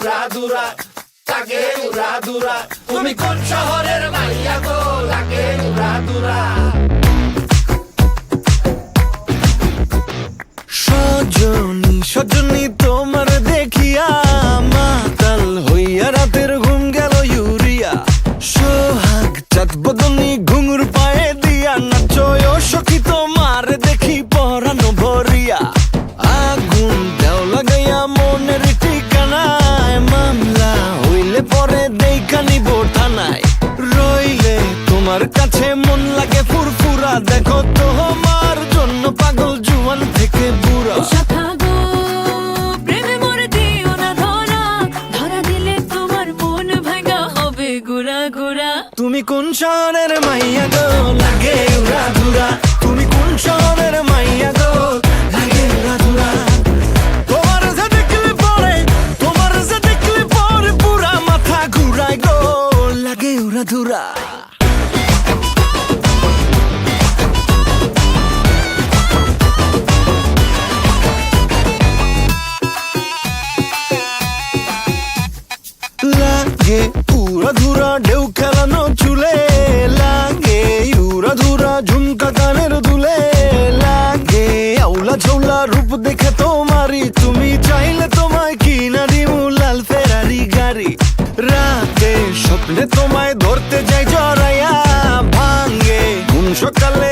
উড়াধুরা, লাগে উড়াধুরা। তুমি কোন শহরের মাইয়া গো, লাগে উড়াধুরা। সজনী সজনী তোমার দেখিয়া মাতাল হইয়া রাতের ঘুম গেল ইউরিয়া। সোহাগ চাঁদ বদনী ঘুঙুর পায়ে দিয়া নাচয় সখী তোমার দেখি পরানো ভরিয়া। আগুন দেও লাগাইয়া মনের ঠিকানায়, মামলা হইলে পরে দেখা নিব থানায়। রইলে তোমার কাছে মন লাগে ফুরফুরা, দেখো তোমার জন্য পাগল জুয়ান থেকে বুড়া। শাখা গো প্রেমে মরে দিও না ধরা, ধরা দিলে তোমার মন ভাঙা হবে গুড়া গুড়া। তুমি কোন শহরের মাইয়া গো, লাগে উড়াধুরা। তুমি কোন শহরের মাইয়া গো, লাগে উড়াধুরা। তোমার যে দেখলে পরে, তোমার যে দেখলে পরে পুরা মাথা ঘুরায় গো, লাগে উড়াধুরা। লাগে উড়াধুরা ঢেউ খেলানো চুলে, লাগে উড়াধুরা ঝুমকা কানের দুলে, লাগে আউলা ঝৌলা রূপ দেখে তোমারই, তুমি চাইলে তোমায় কিনা দিমু লাল ফেরারি গাড়ি। রাতে স্বপ্নে তোমায় ধরতে যাই জড়াইয়া, ভাঙ্গে ঘুম সকালে